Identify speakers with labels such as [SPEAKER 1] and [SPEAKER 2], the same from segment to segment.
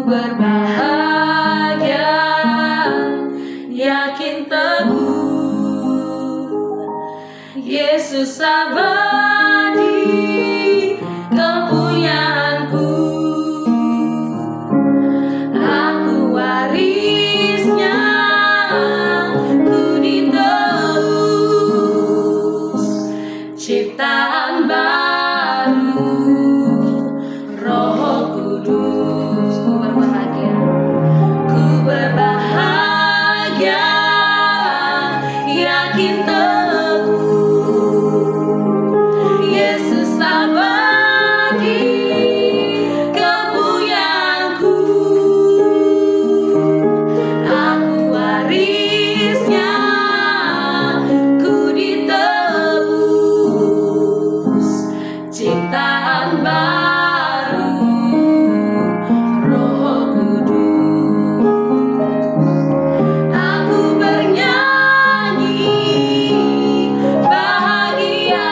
[SPEAKER 1] berbahagia, yakin teguh, Yesus abadi, kepunyaanku. Aku warisnya, ku ditebus, ciptaan baru, Roh Kudus. Ku berbahagia, ku berbahagia, yakin teguh, Yesus abadi, kepunyaanku. Aku warisnya, ku ditebus, ciptaan baru, Roh Kudus. Aku bernyanyi bahagia,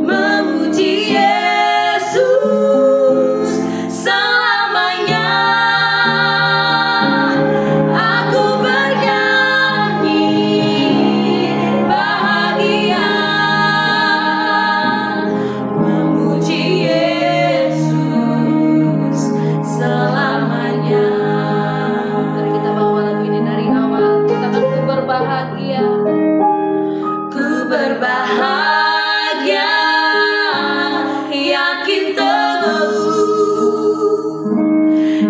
[SPEAKER 1] memuji Yesus selamanya. Aku bernyanyi bahagia, memuji Yesus selamanya. Mari kita bawa lagu ini dari awal. Kita akan ku berbahagia, ku berbahagia, yakin teguh,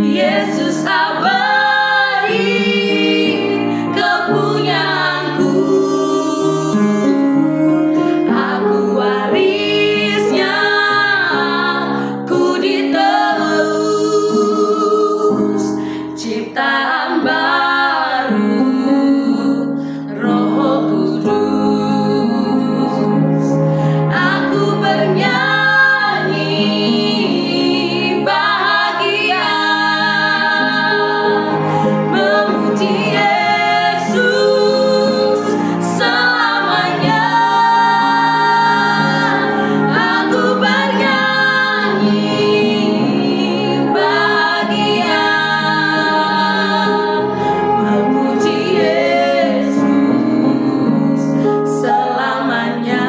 [SPEAKER 1] Yesus abadi, kepunyaanku. Aku warisnya, ku ditebus, ciptaan baru, Roh Kudus. Aku bernyanyi bahagia, memuji Yesus selamanya. Aku bernyanyi bahagia, memuji Yesus selamanya.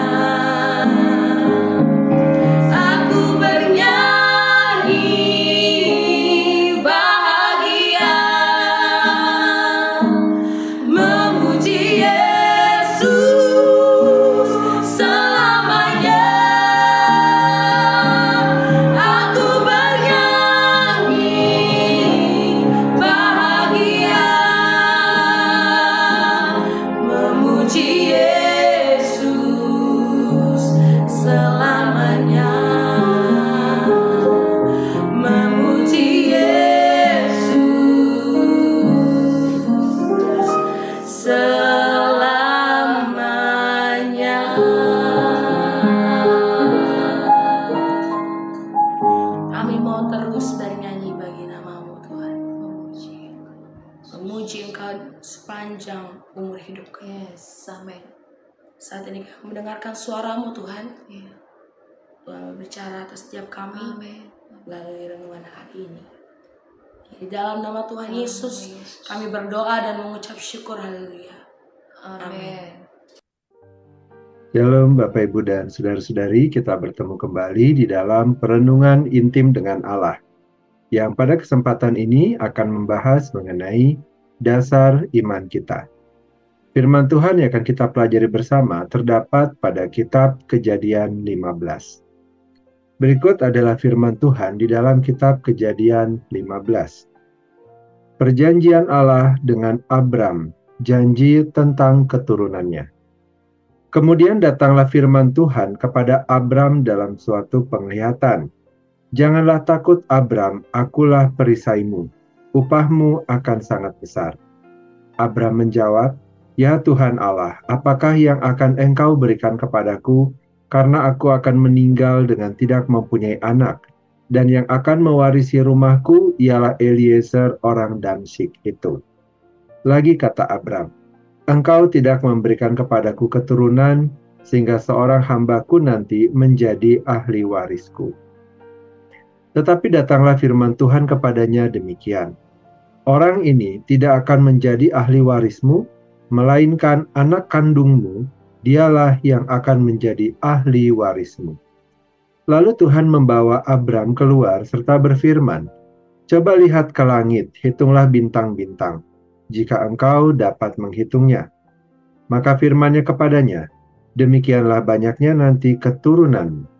[SPEAKER 1] Aku bernyanyi bahagia, memuji Yesus selamanya. Aku bernyanyi bahagia, memuji Yesus selamanya. Memuji Yesus selamanya. Kami mau terus bernyanyi bagi nama-Mu Tuhan, memuji Engkau sepanjang umur hidup kami.
[SPEAKER 2] Yes, amin.
[SPEAKER 1] Saat ini kami mendengarkan suara-Mu Tuhan.
[SPEAKER 2] Iya.
[SPEAKER 1] Tuhan berbicara atas setiap kami
[SPEAKER 2] Amin.
[SPEAKER 1] melalui renungan hari ini. Di dalam nama Tuhan
[SPEAKER 2] Amin,
[SPEAKER 1] Yesus,
[SPEAKER 2] Yesus.
[SPEAKER 1] kami berdoa dan mengucap syukur. Haleluya.
[SPEAKER 2] Amin.
[SPEAKER 3] Shalom Bapak Ibu dan Saudara-saudari, kita bertemu kembali di dalam Perenungan Intim dengan Allah, yang pada kesempatan ini akan membahas mengenai dasar iman kita. Firman Tuhan yang akan kita pelajari bersama terdapat pada kitab Kejadian 15. Berikut adalah firman Tuhan di dalam kitab Kejadian 15. Perjanjian Allah dengan Abram, janji tentang keturunannya. Kemudian datanglah firman Tuhan kepada Abram dalam suatu penglihatan. Janganlah takut Abram, akulah perisaimu. Upahmu akan sangat besar. Abram menjawab, Ya Tuhan Allah, apakah yang akan Engkau berikan kepadaku, karena aku akan meninggal dengan tidak mempunyai anak, dan yang akan mewarisi rumahku ialah Eliezer orang Damsyik itu. Lagi kata Abram, Engkau tidak memberikan kepadaku keturunan, sehingga seorang hambaku nanti menjadi ahli warisku. Tetapi datanglah firman Tuhan kepadanya demikian, "Orang ini tidak akan menjadi ahli warismu, melainkan anak kandungmu, dialah yang akan menjadi ahli warismu." Lalu Tuhan membawa Abram keluar serta berfirman, "Coba lihat ke langit, hitunglah bintang-bintang, jika engkau dapat menghitungnya." Maka firman-Nya kepadanya, "Demikianlah banyaknya nanti keturunanmu."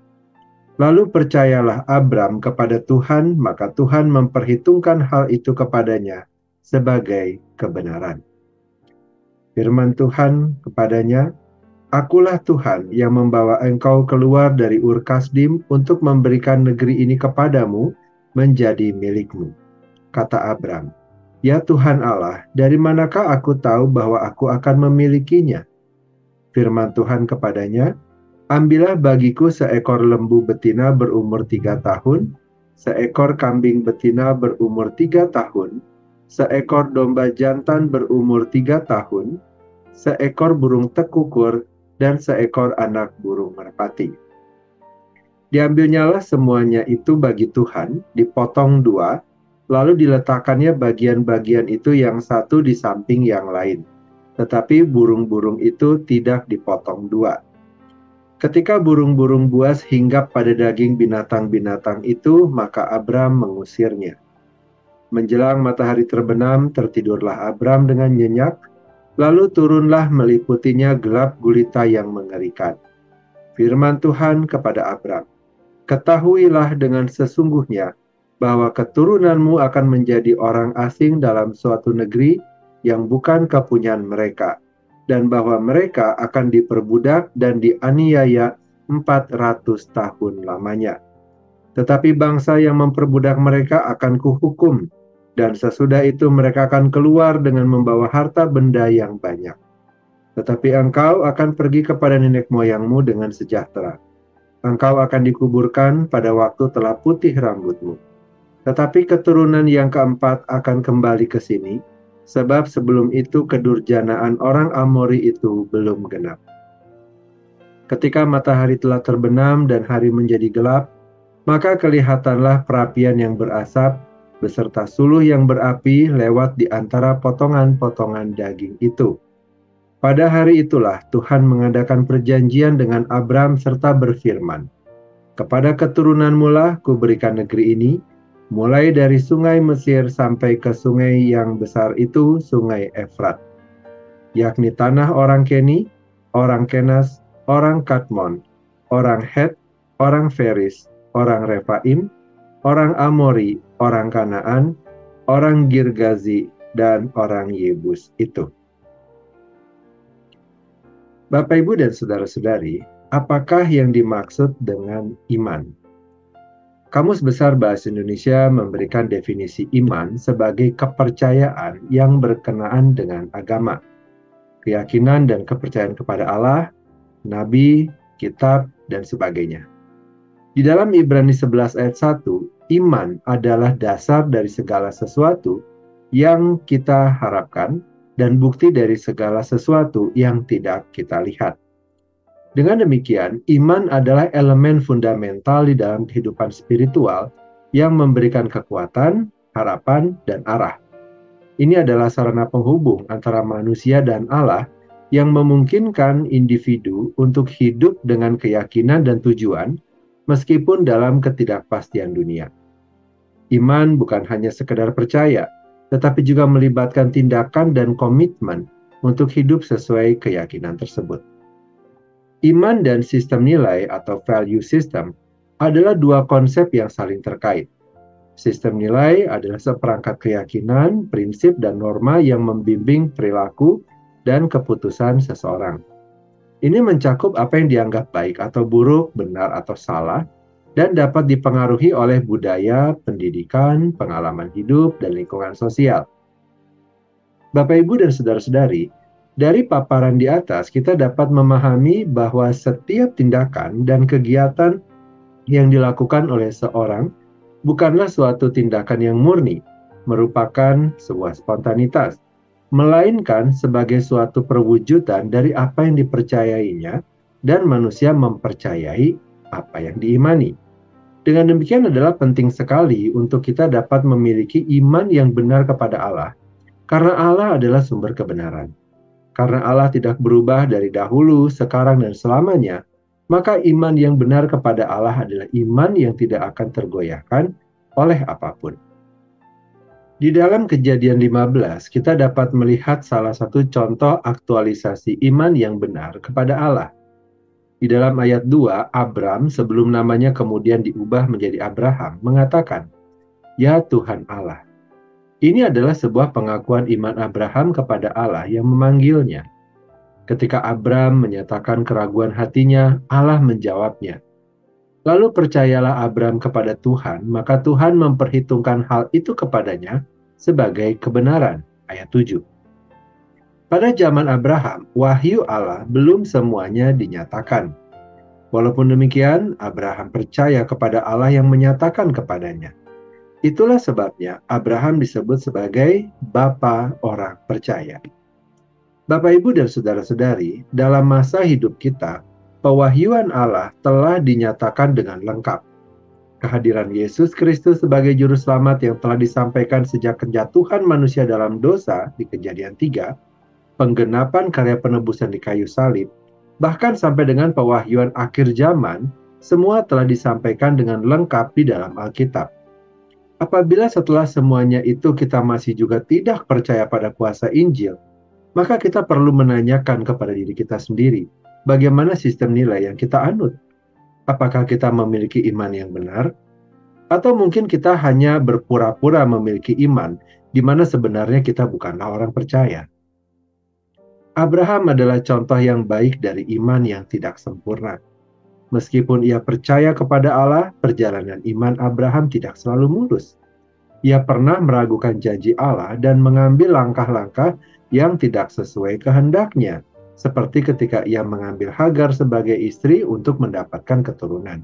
[SPEAKER 3] Lalu percayalah Abram kepada Tuhan, maka Tuhan memperhitungkan hal itu kepadanya sebagai kebenaran. Firman Tuhan kepadanya, "Akulah Tuhan yang membawa engkau keluar dari Ur Kasdim untuk memberikan negeri ini kepadamu menjadi milikmu." Kata Abram, "Ya Tuhan Allah, dari manakah aku tahu bahwa aku akan memilikinya?" Firman Tuhan kepadanya, "Ambillah bagiku seekor lembu betina berumur 3 tahun, seekor kambing betina berumur 3 tahun, seekor domba jantan berumur 3 tahun, seekor burung tekukur, dan seekor anak burung merpati." Diambilnyalah semuanya itu bagi Tuhan, dipotong 2, lalu diletakkannya bagian-bagian itu yang satu di samping yang lain. Tetapi burung-burung itu tidak dipotong 2. Ketika burung-burung buas hinggap pada daging binatang-binatang itu, maka Abram mengusirnya. Menjelang matahari terbenam, tertidurlah Abram dengan nyenyak, lalu turunlah meliputinya gelap gulita yang mengerikan. Firman Tuhan kepada Abram, "Ketahuilah dengan sesungguhnya bahwa keturunanmu akan menjadi orang asing dalam suatu negeri yang bukan kepunyaan mereka, dan bahwa mereka akan diperbudak dan dianiaya 400 tahun lamanya. Tetapi bangsa yang memperbudak mereka akan kuhukum, dan sesudah itu mereka akan keluar dengan membawa harta benda yang banyak. Tetapi engkau akan pergi kepada nenek moyangmu dengan sejahtera. Engkau akan dikuburkan pada waktu telah putih rambutmu. Tetapi keturunan yang keempat akan kembali ke sini, sebab sebelum itu kedurjanaan orang Amori itu belum genap." Ketika matahari telah terbenam dan hari menjadi gelap, maka kelihatanlah perapian yang berasap beserta suluh yang berapi lewat di antara potongan-potongan daging itu. Pada hari itulah Tuhan mengadakan perjanjian dengan Abram serta berfirman, "Kepada keturunanmu lah kuberikan negeri ini, mulai dari sungai Mesir sampai ke sungai yang besar itu, sungai Efrat, yakni tanah orang Keni, orang Kenas, orang Kadmon, orang Het, orang Feris, orang Refaim, orang Amori, orang Kanaan, orang Girgazi, dan orang Yebus itu." Bapak, Ibu, dan saudara-saudari, apakah yang dimaksud dengan iman? Kamus Besar Bahasa Indonesia memberikan definisi iman sebagai kepercayaan yang berkenaan dengan agama, keyakinan dan kepercayaan kepada Allah, nabi, kitab, dan sebagainya. Di dalam Ibrani 11 ayat 1, iman adalah dasar dari segala sesuatu yang kita harapkan dan bukti dari segala sesuatu yang tidak kita lihat. Dengan demikian, iman adalah elemen fundamental di dalam kehidupan spiritual yang memberikan kekuatan, harapan, dan arah. Ini adalah sarana penghubung antara manusia dan Allah yang memungkinkan individu untuk hidup dengan keyakinan dan tujuan meskipun dalam ketidakpastian dunia. Iman bukan hanya sekedar percaya, tetapi juga melibatkan tindakan dan komitmen untuk hidup sesuai keyakinan tersebut. Iman dan sistem nilai atau value system adalah dua konsep yang saling terkait. Sistem nilai adalah seperangkat keyakinan, prinsip, dan norma yang membimbing perilaku dan keputusan seseorang. Ini mencakup apa yang dianggap baik atau buruk, benar atau salah, dan dapat dipengaruhi oleh budaya, pendidikan, pengalaman hidup, dan lingkungan sosial. Bapak, Ibu, dan saudara-saudari, dari paparan di atas kita dapat memahami bahwa setiap tindakan dan kegiatan yang dilakukan oleh seorang bukanlah suatu tindakan yang murni, merupakan sebuah spontanitas, melainkan sebagai suatu perwujudan dari apa yang dipercayainya dan manusia mempercayai apa yang diimani. Dengan demikian adalah penting sekali untuk kita dapat memiliki iman yang benar kepada Allah, karena Allah adalah sumber kebenaran. Karena Allah tidak berubah dari dahulu, sekarang, dan selamanya, maka iman yang benar kepada Allah adalah iman yang tidak akan tergoyahkan oleh apapun. Di dalam Kejadian 15, kita dapat melihat salah satu contoh aktualisasi iman yang benar kepada Allah. Di dalam ayat 2, Abram sebelum namanya kemudian diubah menjadi Abraham mengatakan, "Ya Tuhan Allah." Ini adalah sebuah pengakuan iman Abraham kepada Allah yang memanggilnya. Ketika Abram menyatakan keraguan hatinya, Allah menjawabnya. Lalu percayalah Abram kepada Tuhan, maka Tuhan memperhitungkan hal itu kepadanya sebagai kebenaran. Ayat 7. Pada zaman Abraham, wahyu Allah belum semuanya dinyatakan. Walaupun demikian, Abraham percaya kepada Allah yang menyatakan kepadanya. Itulah sebabnya Abraham disebut sebagai bapa orang percaya. Bapak, Ibu, dan saudara-saudari, dalam masa hidup kita, pewahyuan Allah telah dinyatakan dengan lengkap. Kehadiran Yesus Kristus sebagai juru selamat yang telah disampaikan sejak kejatuhan manusia dalam dosa di Kejadian 3, penggenapan karya penebusan di kayu salib, bahkan sampai dengan pewahyuan akhir zaman, semua telah disampaikan dengan lengkap di dalam Alkitab. Apabila setelah semuanya itu kita masih juga tidak percaya pada kuasa Injil, maka kita perlu menanyakan kepada diri kita sendiri, bagaimana sistem nilai yang kita anut? Apakah kita memiliki iman yang benar? Atau mungkin kita hanya berpura-pura memiliki iman, di mana sebenarnya kita bukanlah orang percaya? Abraham adalah contoh yang baik dari iman yang tidak sempurna. Meskipun ia percaya kepada Allah, perjalanan iman Abraham tidak selalu mulus. Ia pernah meragukan janji Allah dan mengambil langkah-langkah yang tidak sesuai kehendaknya, seperti ketika ia mengambil Hagar sebagai istri untuk mendapatkan keturunan.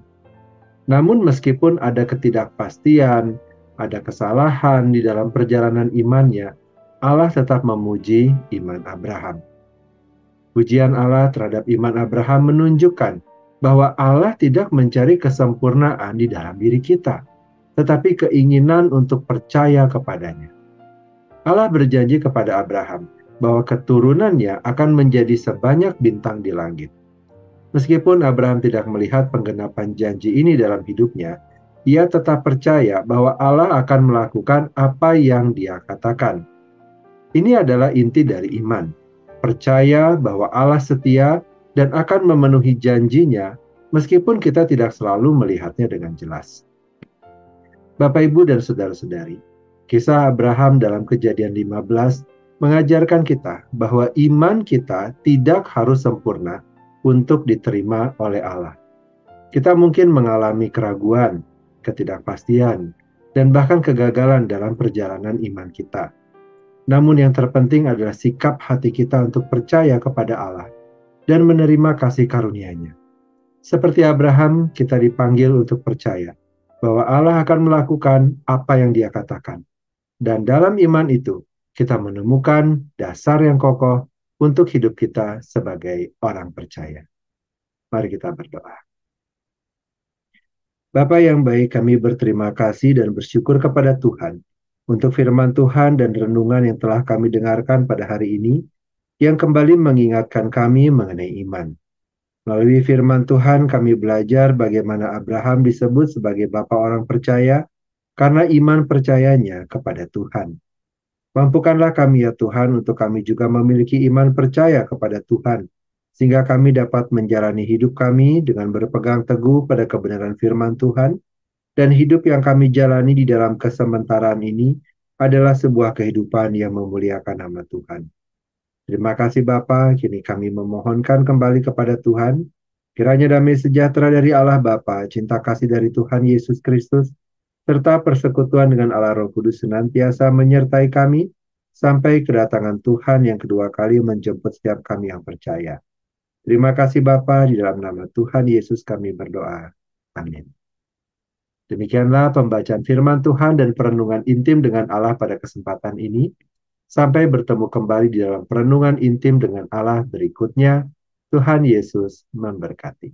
[SPEAKER 3] Namun meskipun ada ketidakpastian, ada kesalahan di dalam perjalanan imannya, Allah tetap memuji iman Abraham. Pujian Allah terhadap iman Abraham menunjukkan bahwa Allah tidak mencari kesempurnaan di dalam diri kita, tetapi keinginan untuk percaya kepadanya. Allah berjanji kepada Abraham bahwa keturunannya akan menjadi sebanyak bintang di langit. Meskipun Abraham tidak melihat penggenapan janji ini dalam hidupnya, ia tetap percaya bahwa Allah akan melakukan apa yang Dia katakan. Ini adalah inti dari iman. Percaya bahwa Allah setia dan akan memenuhi janjinya meskipun kita tidak selalu melihatnya dengan jelas. Bapak, Ibu, dan saudara-saudari, kisah Abraham dalam Kejadian 15 mengajarkan kita bahwa iman kita tidak harus sempurna untuk diterima oleh Allah. Kita mungkin mengalami keraguan, ketidakpastian, dan bahkan kegagalan dalam perjalanan iman kita. Namun yang terpenting adalah sikap hati kita untuk percaya kepada Allah dan menerima kasih karunia-Nya. Seperti Abraham, kita dipanggil untuk percaya bahwa Allah akan melakukan apa yang Dia katakan. Dan dalam iman itu, kita menemukan dasar yang kokoh untuk hidup kita sebagai orang percaya. Mari kita berdoa. Bapa yang baik, kami berterima kasih dan bersyukur kepada Tuhan untuk firman Tuhan dan renungan yang telah kami dengarkan pada hari ini, yang kembali mengingatkan kami mengenai iman. Melalui firman Tuhan kami belajar bagaimana Abraham disebut sebagai bapa orang percaya karena iman percayanya kepada Tuhan. Mampukanlah kami ya Tuhan untuk kami juga memiliki iman percaya kepada Tuhan, sehingga kami dapat menjalani hidup kami dengan berpegang teguh pada kebenaran firman Tuhan, dan hidup yang kami jalani di dalam kesementaraan ini adalah sebuah kehidupan yang memuliakan nama Tuhan. Terima kasih Bapa, kini kami memohonkan kembali kepada Tuhan, kiranya damai sejahtera dari Allah Bapa, cinta kasih dari Tuhan Yesus Kristus, serta persekutuan dengan Allah Roh Kudus senantiasa menyertai kami, sampai kedatangan Tuhan yang kedua kali menjemput setiap kami yang percaya. Terima kasih Bapa, di dalam nama Tuhan Yesus kami berdoa. Amin. Demikianlah pembacaan firman Tuhan dan perenungan intim dengan Allah pada kesempatan ini. Sampai bertemu kembali di dalam perenungan intim dengan Allah berikutnya. Tuhan Yesus memberkati.